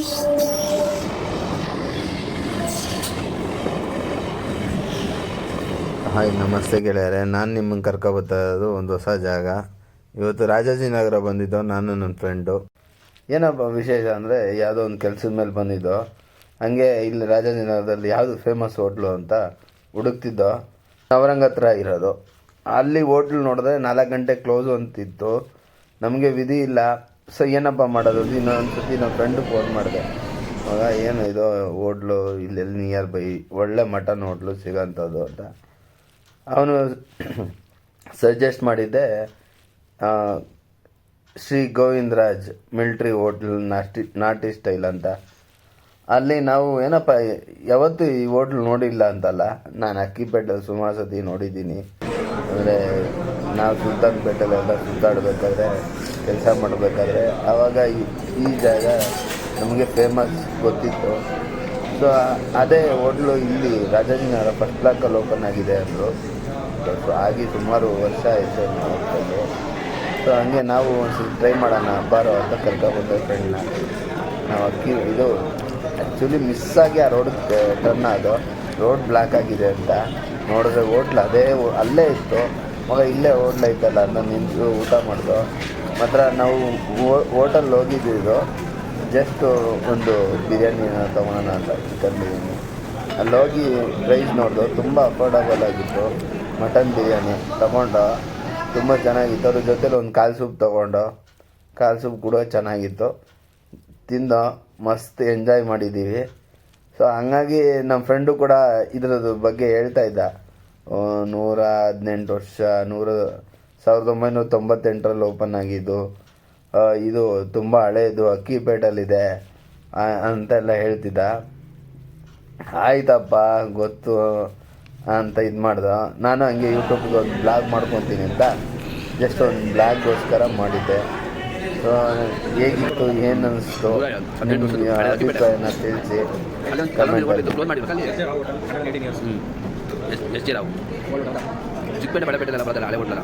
Hi ನಮಸ್ತೆ ಗೆಳೆಯರೆ, ನಾನು ನಿಮ್ಮನ್ನು ಕರ್ಕೊಬರ್ತಾ ಇರೋದು ಒಂದು ಹೊಸ ಜಾಗ. ಇವತ್ತು ರಾಜಾಜಿನಗರ ಬಂದಿದ್ದೋ ನಾನು ನನ್ನ ಫ್ರೆಂಡು. ಏನಪ್ಪ ವಿಶೇಷ ಅಂದರೆ, ಯಾವುದೋ ಒಂದು ಕೆಲಸದ ಮೇಲೆ ಬಂದಿದ್ದೋ. ಹಂಗೆ ಇಲ್ಲಿ ರಾಜಾಜಿನಗರದಲ್ಲಿ ಯಾವುದು ಫೇಮಸ್ ಹೋಟ್ಲು ಅಂತ ಹುಡುಕ್ತಿದ್ದೋ. ನವರಂಗ ಹತ್ರ ಇರೋದು. ಅಲ್ಲಿ ಹೋಟ್ಲು ನೋಡಿದ್ರೆ 4 ಗಂಟೆ ಕ್ಲೋಸು ಅಂತಿತ್ತು. ನಮಗೆ ವಿಧಿ ಇಲ್ಲ. ಸೊ ಏನಪ್ಪ ಮಾಡೋದು? ಇನ್ನೊಂದು ಸತಿ ನಮ್ಮ ಫ್ರೆಂಡಿಗೆ ಫೋನ್ ಮಾಡಿದೆ. ಆಗ ಏನು ಇದು ಹೋಟ್ಲು ಇಲ್ಲೆಲ್ಲಿ ನಿಯರ್ ಬೈ ಒಳ್ಳೆ ಮಟನ್ ಹೋಟ್ಲು ಸಿಗೋಂಥದ್ದು ಅಂತ ಅವನು ಸಜೆಸ್ಟ್ ಮಾಡಿದ್ದೆ. ಶ್ರೀ ಗೋವಿಂದರಾಜ್ ಮಿಲ್ಟ್ರಿ ಹೋಟ್ಲ್ ನಾಟಿ ಸ್ಟೈಲ್ ಅಂತ. ಅಲ್ಲಿ ನಾವು ಏನಪ್ಪ ಯಾವತ್ತೂ ಈ ಹೋಟ್ಲ್ ನೋಡಿಲ್ಲ ಅಂತಲ್ಲ, ನಾನು ಅಕ್ಕಿಪೇಟೆಲ್ಲಿ ಸುಮಾರು ಸತಿ ನೋಡಿದ್ದೀನಿ. ಅಂದರೆ ನಾವು ಸುಲ್ತಾನ್ಪೇಟೆಲೆಲ್ಲ ಸುತ್ತಾಡಬೇಕಾದ್ರೆ, ಕೆಲಸ ಮಾಡಬೇಕಾದ್ರೆ ಆವಾಗ ಈ ಜಾಗ ನಮಗೆ ಫೇಮಸ್ ಗೊತ್ತಿತ್ತು. ಸೊ ಅದೇ ಹೋಟ್ಲು ಇಲ್ಲಿ ರಾಜಾಜಿನಗರ ಫಸ್ಟ್ ಬ್ಲಾಕಲ್ಲಿ ಓಪನ್ ಆಗಿದೆ ಅಂದರು. ಸೊ ಆಗಿ ಸುಮಾರು ವರ್ಷ ಆಯಿತು ಹೋಗ್ತಾಯಿದ್ದು. ಸೊ ಹಂಗೆ ನಾವು ಒಂದ್ಸಲ ಟ್ರೈ ಮಾಡೋಣ ಬಾರೋ ಅಂತ ಕರ್ಕೊಬಂದೆ ಫ್ರೆಂಡ್ನ. ನಾವು ಇದು ಆ್ಯಕ್ಚುಲಿ ಮಿಸ್ಸಾಗಿ ಆ ರೋಡಿಗೆ ಟರ್ನ್ ಆದೋ. ರೋಡ್ ಬ್ಲಾಕ್ ಆಗಿದೆ ಅಂತ ನೋಡಿದ್ರೆ ಹೋಟ್ಲ್ ಅಲ್ಲೇ ಇತ್ತು. ಮಗ ಇಲ್ಲೇ ಹೋಟ್ಲ್ ಐತಲ್ಲ ಅಂತ ನಿಂತು ಊಟ ಮಾಡಿದೋ. ಮಾತ್ರ ನಾವು ಹೋಟೆಲ್ ಹೋಗಿದ್ದು ಜಸ್ಟ್ ಒಂದು ಬಿರಿಯಾನಿನ ತೊಗೊಳೋಣ ಅಂತ, ಚಿಕನ್ ಬಿರಿಯಾನಿ. ಅಲ್ಲಿ ಹೋಗಿ ಪ್ರೈಸ್ ನೋಡಿದೋ, ತುಂಬ ಅಫೋರ್ಡಬಲ್ ಆಗಿತ್ತು. ಮಟನ್ ಬಿರಿಯಾನಿ ತೊಗೊಂಡು ತುಂಬ ಚೆನ್ನಾಗಿತ್ತು. ಅದ್ರ ಜೊತೆಲಿ ಒಂದು ಕಾಲು ಸೂಪ್ ತೊಗೊಂಡು, ಕಾಲು ಸೂಪ್ ಕೂಡ ಚೆನ್ನಾಗಿತ್ತು. ತಿಂದು ಮಸ್ತ್ ಎಂಜಾಯ್ ಮಾಡಿದ್ದೀವಿ. ಸೊ ಹಂಗಾಗಿ ನಮ್ಮ ಫ್ರೆಂಡು ಕೂಡ ಇದ್ರದ್ದು ಬಗ್ಗೆ ಹೇಳ್ತಾ ಇದ್ದ. 118 ವರ್ಷ 1998ರಲ್ಲಿ ಓಪನ್ ಆಗಿದ್ದು. ಇದು ತುಂಬ ಹಳೇದು, ಅಕ್ಕಿಪೇಟೆಲ್ಲಿದೆ ಅಂತೆಲ್ಲ ಹೇಳ್ತಿದ್ದ. ಆಯ್ತಪ್ಪ ಗೊತ್ತು ಅಂತ ಇದು ಮಾಡ್ದೆ. ನಾನು ಹಂಗೆ ಯೂಟ್ಯೂಬ್ಗೆ ಒಂದು ಬ್ಲಾಗ್ ಮಾಡ್ಕೊತೀನಿ ಅಂತ ಜಸ್ಟ್ ಒಂದು ಬ್ಲಾಗ್ಗೋಸ್ಕರ ಮಾಡಿದ್ದೆ. ಸೊ ಹೇಗಿತ್ತು, ಏನು ಅನ್ನಿಸ್ತು, ನಿಮ್ಮ ಅಭಿಪ್ರಾಯನ ತಿಳಿಸಿ ಕಮೆಂಟ್ ಮಾಡಿ. ಚಿಕ್ಕಪೇಟೆ ಬಡಪೇಟೆ ಹಳೆ ಹೋಟ್ಲಲ್ಲ